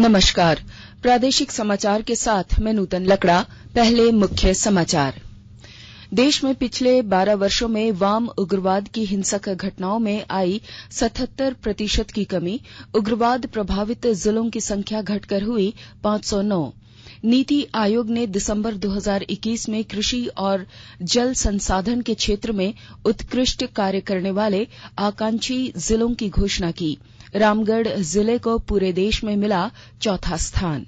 नमस्कार। प्रादेशिक समाचार के साथ मैं नूतन लकड़ा। पहले मुख्य समाचार। देश में पिछले 12 वर्षों में वाम उग्रवाद की हिंसक घटनाओं में आई 77% की कमी। उग्रवाद प्रभावित जिलों की संख्या घटकर हुई 509। नीति आयोग ने दिसंबर 2021 में कृषि और जल संसाधन के क्षेत्र में उत्कृष्ट कार्य करने वाले आकांक्षी जिलों की घोषणा की। रामगढ़ जिले को पूरे देश में मिला चौथा स्थान।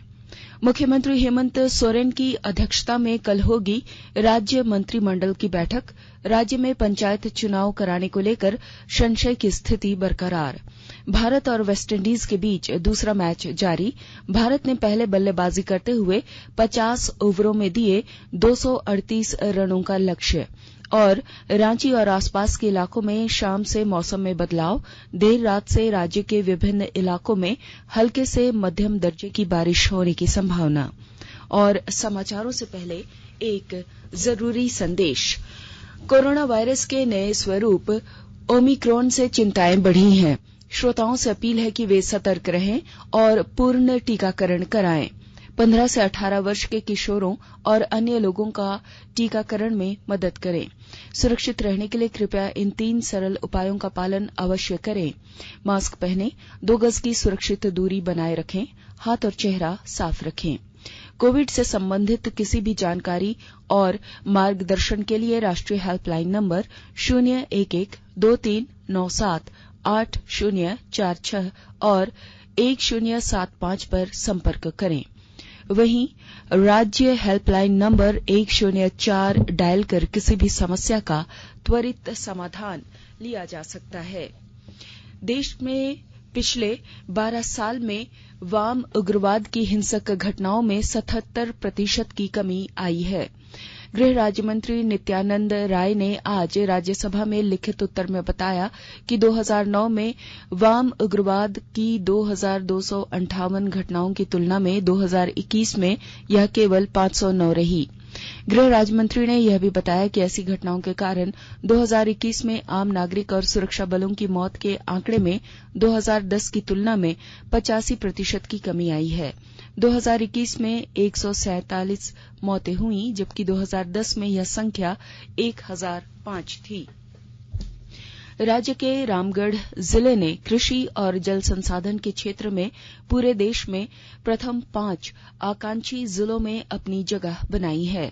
मुख्यमंत्री हेमंत सोरेन की अध्यक्षता में कल होगी राज्य मंत्रिमंडल की बैठक। राज्य में पंचायत चुनाव कराने को लेकर संशय की स्थिति बरकरार। भारत और वेस्टइंडीज के बीच दूसरा मैच जारी। भारत ने पहले बल्लेबाजी करते हुए 50 ओवरों में दिए 238 रनों का लक्ष्य। और रांची और आसपास के इलाकों में शाम से मौसम में बदलाव। देर रात से राज्य के विभिन्न इलाकों में हल्के से मध्यम दर्जे की बारिश होने की संभावना। और समाचारों से पहले एक जरूरी संदेश। कोरोना वायरस के नए स्वरूप ओमिक्रॉन से चिंताएं बढ़ी हैं। श्रोताओं से अपील है कि वे सतर्क रहें और पूर्ण टीकाकरण कराएं। 15 से 18 वर्ष के किशोरों और अन्य लोगों का टीकाकरण में मदद करें। सुरक्षित रहने के लिए कृपया इन 3 सरल उपायों का पालन अवश्य करें। मास्क पहनें, 2 गज की सुरक्षित दूरी बनाए रखें, हाथ और चेहरा साफ रखें। कोविड से संबंधित किसी भी जानकारी और मार्गदर्शन के लिए राष्ट्रीय हेल्पलाइन नंबर 011-2397-8046 और 1075 पर संपर्क करें। वहीं राज्य हेल्पलाइन नंबर 104 डायल कर किसी भी समस्या का त्वरित समाधान लिया जा सकता है। देश में पिछले 12 साल में वाम उग्रवाद की हिंसक घटनाओं में 77% की कमी आई है। गृह राज्य मंत्री नित्यानंद राय ने आज राज्यसभा में लिखित उत्तर में बताया कि 2009 में वाम उग्रवाद की 2258 घटनाओं की तुलना में 2021 में यह केवल 509 रही। गृह राज्य मंत्री ने यह भी बताया कि ऐसी घटनाओं के कारण 2021 में आम नागरिक और सुरक्षा बलों की मौत के आंकड़े में 2010 की तुलना में 85% की कमी आई है। 2021 में 147 मौतें हुई, जबकि 2010 में यह संख्या 1005 थी। राज्य के रामगढ़ जिले ने कृषि और जल संसाधन के क्षेत्र में पूरे देश में प्रथम 5 आकांक्षी जिलों में अपनी जगह बनाई है।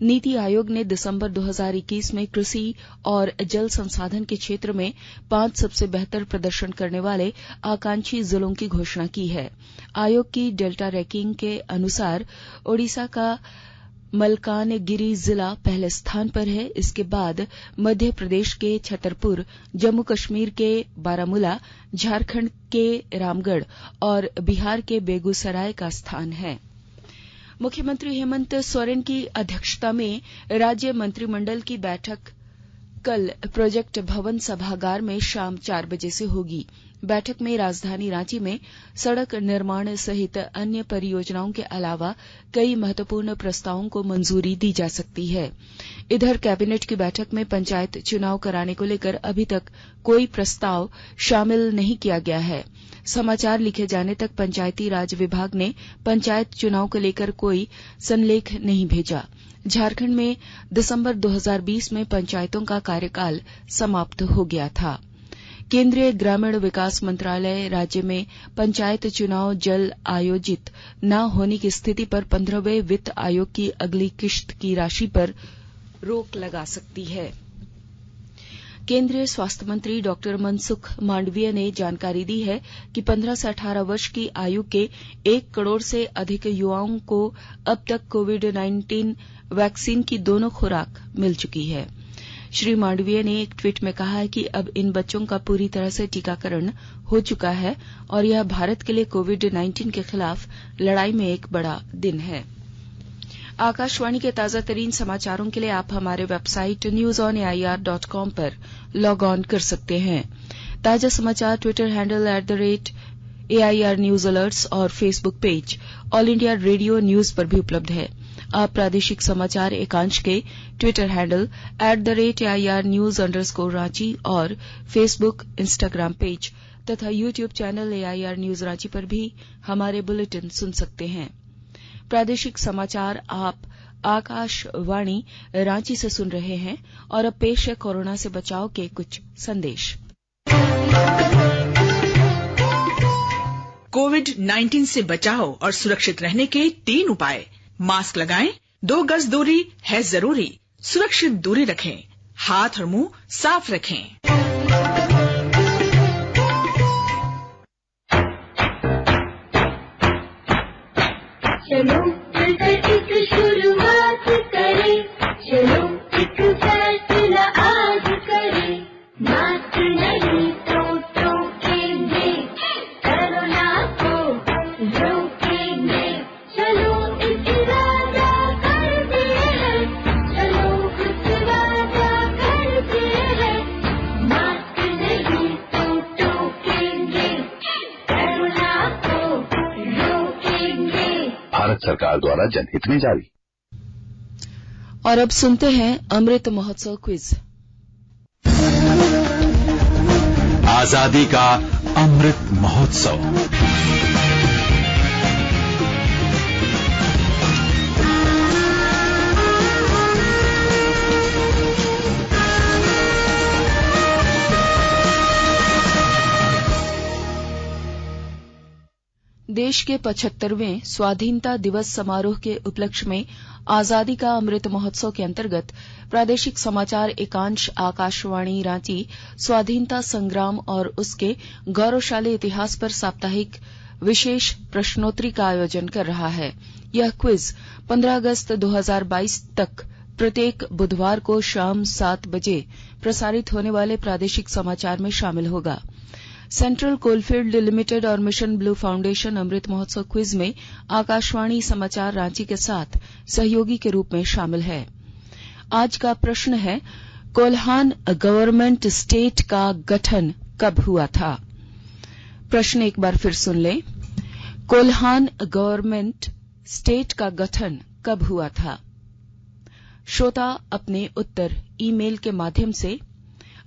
नीति आयोग ने दिसंबर 2021 में कृषि और जल संसाधन के क्षेत्र में 5 सबसे बेहतर प्रदर्शन करने वाले आकांक्षी जिलों की घोषणा की है। आयोग की डेल्टा रैंकिंग के अनुसार ओडिशा का मलकानगिरी जिला पहले स्थान पर है। इसके बाद मध्य प्रदेश के छतरपुर, जम्मू कश्मीर के बारामूला, झारखंड के रामगढ़ और बिहार के बेगूसराय का स्थान है। मुख्यमंत्री हेमंत सोरेन की अध्यक्षता में राज्य मंत्रिमंडल की बैठक कल प्रोजेक्ट भवन सभागार में शाम 4 बजे से होगी। बैठक में राजधानी रांची में सड़क निर्माण सहित अन्य परियोजनाओं के अलावा कई महत्वपूर्ण प्रस्तावों को मंजूरी दी जा सकती है। इधर कैबिनेट की बैठक में पंचायत चुनाव कराने को लेकर अभी तक कोई प्रस्ताव शामिल नहीं किया गया है। समाचार लिखे जाने तक पंचायती राज विभाग ने पंचायत चुनाव को लेकर कोई संलेख नहीं भेजा। झारखंड में दिसंबर 2020 में पंचायतों का कार्यकाल समाप्त हो गया था। केंद्रीय ग्रामीण विकास मंत्रालय राज्य में पंचायत चुनाव जल्द आयोजित न होने की स्थिति पर 15वें वित्त आयोग की अगली किश्त की राशि पर रोक लगा सकती है। केंद्रीय स्वास्थ्य मंत्री डॉक्टर मनसुख मांडविया ने जानकारी दी है कि 15 से 18 वर्ष की आयु के 1 करोड़ से अधिक युवाओं को अब तक कोविड-19 वैक्सीन की दोनों खुराक मिल चुकी है। श्री मांडविया ने एक ट्वीट में कहा है कि अब इन बच्चों का पूरी तरह से टीकाकरण हो चुका है और यह भारत के लिए कोविड-19 के खिलाफ लड़ाई में एक बड़ा दिन है। आकाशवाणी के ताजा तरीन समाचारों के लिए आप हमारे वेबसाइट newsonair.com पर लॉग ऑन कर सकते हैं। ताजा समाचार Twitter handle @AIR News Alerts और Facebook page all India radio news पर भी उपलब्ध है। आप प्रादेशिक समाचार एकांश के ट्विटर हैंडल @AIR News_Ranchi और फेसबुक, इंस्टाग्राम पेज तथा YouTube channel AIR news Ranchi पर भी हमारे बुलेटिन सुन सकते हैं। प्रादेशिक समाचार आप आकाशवाणी रांची से सुन रहे हैं और अब पेश है कोरोना से बचाव के कुछ संदेश। कोविड-19 से बचाव और सुरक्षित रहने के 3 उपाय। मास्क लगाएं, 2 गज दूरी है जरूरी, सुरक्षित दूरी रखें, हाथ और मुंह साफ रखें। चलो मिलकर एक शुरुआत करें, चलो एक फैसला आज करें, मास्क नहीं तो टोकेंगे, कोरोना को रोकेंगे, चलो एक वादा करते हैं, चलो कुछ वादा करते हैं, मास्क नहीं तो टोकेंगे, कोरोना को रोकेंगे। भारत सरकार द्वारा जनहित में जारी। और अब सुनते हैं अमृत महोत्सव क्विज। आजादी का अमृत महोत्सव। देश के 75वें स्वाधीनता दिवस समारोह के उपलक्ष्य में आजादी का अमृत महोत्सव के अंतर्गत प्रादेशिक समाचार एकांश आकाशवाणी रांची स्वाधीनता संग्राम और उसके गौरवशाली इतिहास पर साप्ताहिक विशेष प्रश्नोत्तरी का आयोजन कर रहा है। यह क्विज 15 अगस्त 2022 तक प्रत्येक बुधवार को शाम 7 बजे प्रसारित होने वाले प्रादेशिक समाचार में शामिल होगा। सेंट्रल कोलफील्ड लिमिटेड और mission blue foundation Amrit Mahotsav quiz में आकाशवाणी समाचार रांची के साथ सहयोगी के रूप में शामिल है। आज का प्रश्न है, कोल्हान गवर्नमेंट स्टेट का गठन कब हुआ था? प्रश्न एक बार फिर सुन लें। कोल्हान गवर्नमेंट स्टेट का गठन कब हुआ था? श्रोता अपने उत्तर ईमेल के माध्यम से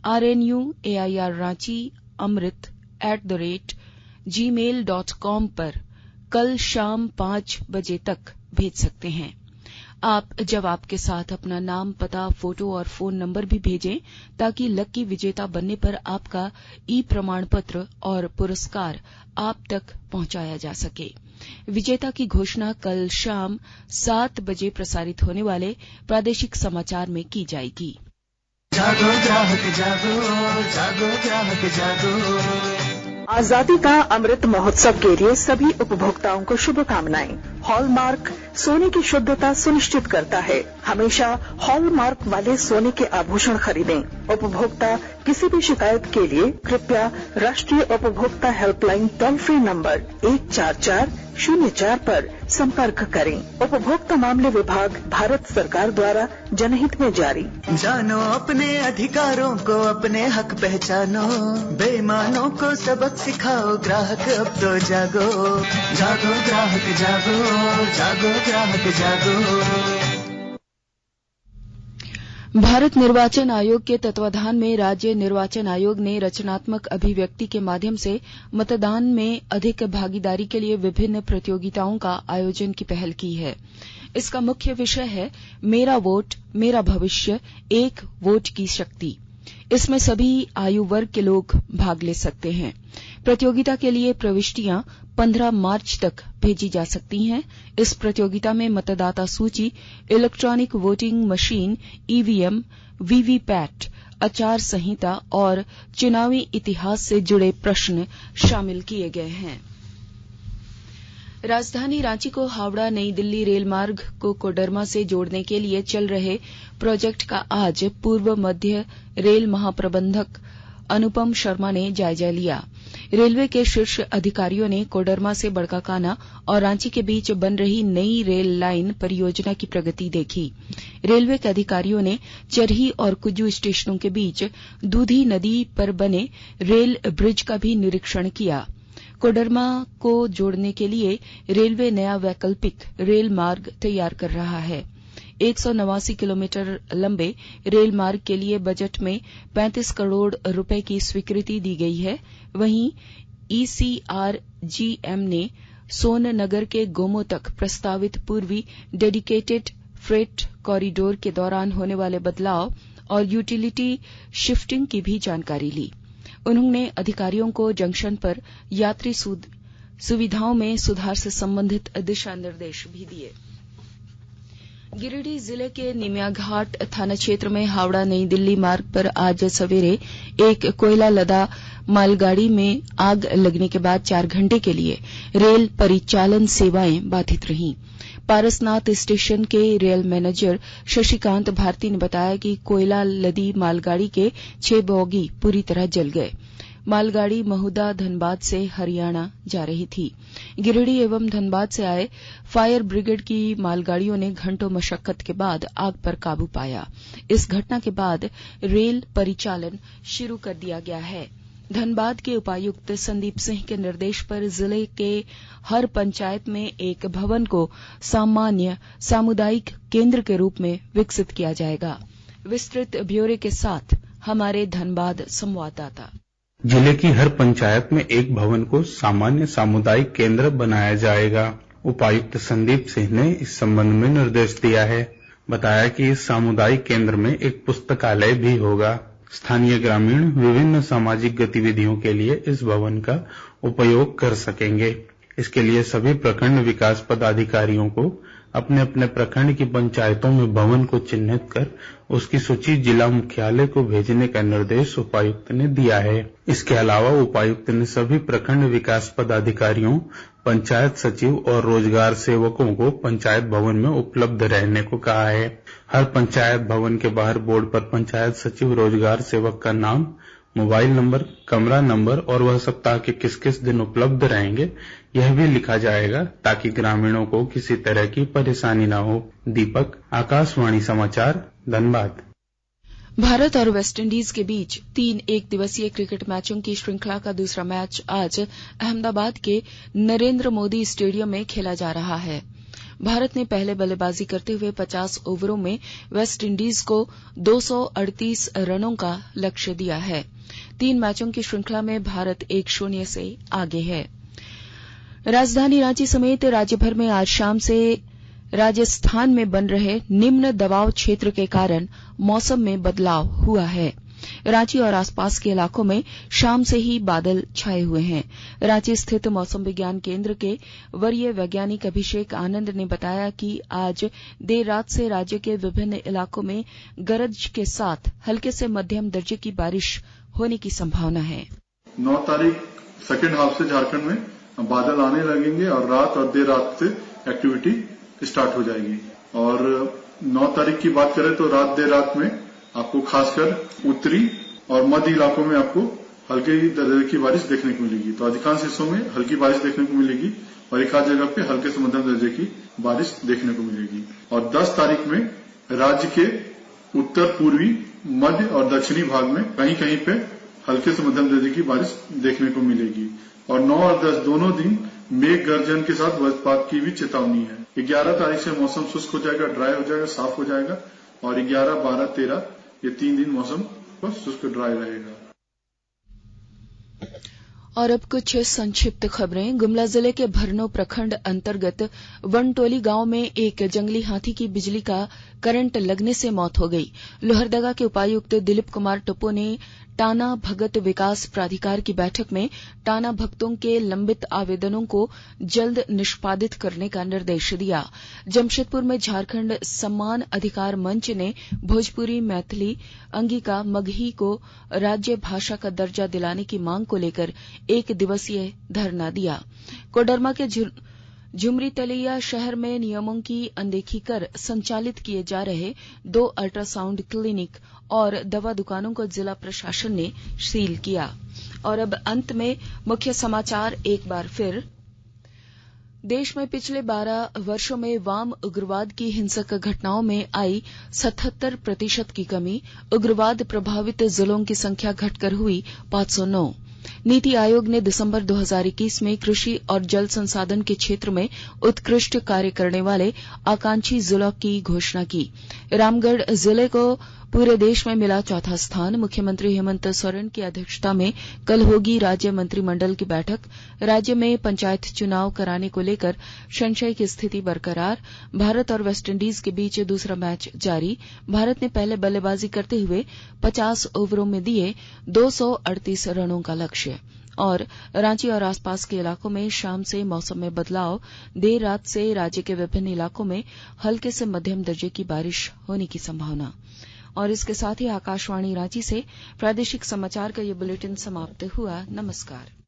rnuairranchiamrit@gmail.com पर कल शाम 5 बजे तक भेज सकते हैं। आप जवाब के साथ अपना नाम, पता, फोटो और फोन नंबर भी भेजें ताकि लकी विजेता बनने पर आपका प्रमाण पत्र और पुरस्कार आप तक पहुंचाया जा सके। विजेता की घोषणा कल शाम 7 बजे प्रसारित होने वाले प्रादेशिक समाचार में की जाएगी। जागो ग्राहक जागो, जागो ग्राहक जागो। आजादी का अमृत महोत्सव के लिए सभी उपभोक्ताओं को शुभकामनाएं। हॉलमार्क सोने की शुद्धता सुनिश्चित करता है। हमेशा हॉलमार्क वाले सोने के आभूषण खरीदें। उपभोक्ता किसी भी शिकायत के लिए कृपया राष्ट्रीय उपभोक्ता हेल्पलाइन टोल फ्री नंबर 14404 पर संपर्क करें। उपभोक्ता मामले विभाग, भारत सरकार द्वारा जनहित में जारी। जानो अपने अधिकारों को, अपने हक पहचानो, बेईमानों को सबक सिखाओ, ग्राहक अब तो जागो, जागो ग्राहक जागो, जागो ग्राहक जागो। भारत निर्वाचन आयोग के तत्वाधान में राज्य निर्वाचन आयोग ने रचनात्मक अभिव्यक्ति के माध्यम से मतदान में अधिक भागीदारी के लिए विभिन्न प्रतियोगिताओं का आयोजन की पहल की है। इसका मुख्य विषय है मेरा वोट मेरा भविष्य, एक वोट की शक्ति। इसमें सभी आयु वर्ग के लोग भाग ले सकते हैं। प्रतियोगिता के लिए प्रविष्टियां 15 मार्च तक भेजी जा सकती हैं। इस प्रतियोगिता में मतदाता सूची, electronic voting machine EVM, VVPAT, आचार संहिता और चुनावी इतिहास से जुड़े प्रश्न शामिल किए गए हैं। राजधानी रांची को हावड़ा नई दिल्ली रेल मार्ग को कोडरमा से जोड़ने के लिए चल रहे प्रोजेक्ट का आज पूर्व मध्य रेल महाप्रबंधक अनुपम शर्मा ने जायजा लिया। रेलवे के शीर्ष अधिकारियों ने कोडरमा से बड़काकाना और रांची के बीच बन रही नई रेल लाइन परियोजना की प्रगति देखी। रेलवे के अधिकारियों ने चरही और कुज्जू स्टेशनों के बीच दूधी नदी पर बने रेल ब्रिज का भी निरीक्षण किया। कोडरमा को जोड़ने के लिए रेलवे नया वैकल्पिक रेल मार्ग तैयार कर रहा है। 189 किलोमीटर लंबे रेल मार्ग के लिए बजट में 35 करोड़ रुपए की स्वीकृति दी गई है। वहीं ECRGM ने सोननगर के गोमो तक प्रस्तावित पूर्वी डेडिकेटेड फ्रेट कॉरिडोर के दौरान होने वाले बदलाव और यूटिलिटी शिफ्टिंग की भी जानकारी ली। उन्होंने अधिकारियों को जंक्शन पर यात्री सुविधाओं में सुधार से संबंधित दिशा निर्देश भी दिए। गिरिडीह जिले के निमियाघाट थाना क्षेत्र में हावड़ा नई दिल्ली मार्ग पर आज सवेरे एक कोयला लदा मालगाड़ी में आग लगने के बाद 4 घंटे के लिए रेल परिचालन सेवाएं बाधित रहीं। पारसनाथ स्टेशन के रेल मैनेजर शशिकांत भारती ने बताया कि कोयला लदी मालगाड़ी के 6 बोगी पूरी तरह जल गए। मालगाड़ी महुदा धनबाद से हरियाणा जा रही थी। गिरिडीह एवं धनबाद से आए फायर ब्रिगेड की मालगाड़ियों ने घंटों मशक्कत के बाद आग पर काबू पाया। इस घटना के बाद रेल परिचालन शुरू कर दिया गया है। धनबाद के उपायुक्त संदीप सिंह के निर्देश पर जिले के हर पंचायत में एक भवन को सामान्य सामुदायिक केंद्र के रूप में विकसित किया जाएगा। विस्तृत ब्यौरे के साथ हमारे धनबाद संवाददाता। जिले की हर पंचायत में एक भवन को सामान्य सामुदायिक केंद्र बनाया जाएगा। उपायुक्त संदीप सिंह ने इस संबंध में निर्देश दिया है। बताया कि इस सामुदायिक केंद्र में एक पुस्तकालय भी होगा। स्थानीय ग्रामीण विभिन्न सामाजिक गतिविधियों के लिए इस भवन का उपयोग कर सकेंगे। इसके लिए सभी प्रखंड विकास पदाधिकारियों को अपने अपने प्रखंड की पंचायतों में भवन को चिन्हित कर उसकी सूची जिला मुख्यालय को भेजने का निर्देश उपायुक्त ने दिया है। इसके अलावा उपायुक्त ने सभी प्रखंड विकास पदाधिकारियों, पंचायत सचिव और रोजगार सेवकों को पंचायत भवन में उपलब्ध रहने को कहा है। हर पंचायत भवन के बाहर बोर्ड पर पंचायत सचिव, रोजगार सेवक का नाम, मोबाइल नंबर, कमरा नंबर और वह सप्ताह के किस किस दिन उपलब्ध रहेंगे यह भी लिखा जाएगा ताकि ग्रामीणों को किसी तरह की परेशानी न हो। दीपक, आकाशवाणी समाचार, धनबाद। भारत और वेस्टइंडीज के बीच 3 एकदिवसीय क्रिकेट मैचों की श्रृंखला का दूसरा मैच आज अहमदाबाद के नरेंद्र मोदी स्टेडियम में खेला जा रहा है। भारत ने पहले बल्लेबाजी करते हुए 50 ओवरों में वेस्टइंडीज को 238 रनों का लक्ष्य दिया है। 3 मैचों की श्रृंखला में भारत 1-0 से आगे है। राजधानी रांची समेत राज्यभर में आज शाम से राजस्थान में बन रहे निम्न दबाव क्षेत्र के कारण मौसम में बदलाव हुआ है। रांची और आसपास के इलाकों में शाम से ही बादल छाए हुए हैं। रांची स्थित मौसम विज्ञान केंद्र के वरीय वैज्ञानिक अभिषेक आनंद ने बताया कि आज देर रात से राज्य के विभिन्न इलाकों में गरज के साथ हल्के से मध्यम दर्जे की बारिश होने की संभावना है। 9 तारीख सेकेंड हाफ से झारखंड में बादल आने लगेंगे और रात और देर रात से एक्टिविटी स्टार्ट हो जाएगी। और 9 तारीख की बात करें तो रात देर रात में आपको खासकर उत्तरी और मध्य इलाकों में आपको हल्के दर्जे की बारिश देखने को मिलेगी। तो अधिकांश हिस्सों में हल्की बारिश देखने को मिलेगी और एक आध जगह पे हल्के से मध्यम दर्जे की बारिश देखने को मिलेगी। और 10 तारीख में राज्य के उत्तर पूर्वी, मध्य और दक्षिणी भाग में कहीं कहीं पे हल्के से मध्यम दर्जे की बारिश देखने को मिलेगी। और 9 और 10 दोनों दिन मेघ गर्जन के साथ वज्रपात की भी चेतावनी है। 11 तारीख से मौसम शुष्क हो जाएगा, ड्राई हो जाएगा, साफ हो जाएगा और 11, 12, 13 ये 3 दिन मौसम पर शुष्क ड्राई रहेगा। और अब कुछ संक्षिप्त खबरें। गुमला जिले के भरनो प्रखंड अंतर्गत वनटोली गांव में एक जंगली हाथी की बिजली का करंट लगने से मौत हो गई। लोहरदगा के उपायुक्त दिलीप कुमार टोप्पो ने टाना भगत विकास प्राधिकार की बैठक में टाना भगतों के लंबित आवेदनों को जल्द निष्पादित करने का निर्देश दिया। जमशेदपुर में झारखंड सम्मान अधिकार मंच ने भोजपुरी, मैथिली, अंगिका, मगही को राज्य भाषा का दर्जा दिलाने की मांग को लेकर 1 दिवसीय धरना दिया। कोडरमा के झुमरी तलैया शहर में नियमों की अनदेखी कर संचालित किए जा रहे 2 अल्ट्रासाउंड क्लिनिक और दवा दुकानों को जिला प्रशासन ने सील किया। और अब अंत में मुख्य समाचार एक बार फिर। देश में पिछले 12 वर्षों में वाम उग्रवाद की हिंसक घटनाओं में आई 77% की कमी। उग्रवाद प्रभावित जिलों की संख्या घटकर हुई 509। नीति आयोग ने दिसंबर 2021 में कृषि और जल संसाधन के क्षेत्र में उत्कृष्ट कार्य करने वाले आकांक्षी जिलों की घोषणा की। रामगढ़ जिले को पूरे देश में मिला चौथा स्थान। मुख्यमंत्री हेमंत सोरेन की अध्यक्षता में कल होगी राज्य मंत्रिमंडल की बैठक। राज्य में पंचायत चुनाव कराने को लेकर संशय की स्थिति बरकरार। भारत और वेस्टइंडीज के बीच दूसरा मैच जारी। भारत ने पहले बल्लेबाजी करते हुए 50 ओवरों में दिए 238 रनों का लक्ष्य। और रांची और आसपास के इलाकों में शाम से मौसम में बदलाव। देर रात से राज्य के विभिन्न इलाकों में हल्के से मध्यम दर्जे की बारिश होने की संभावना। और इसके साथ ही आकाशवाणी रांची से प्रादेशिक समाचार का ये बुलेटिन समाप्त हुआ। नमस्कार।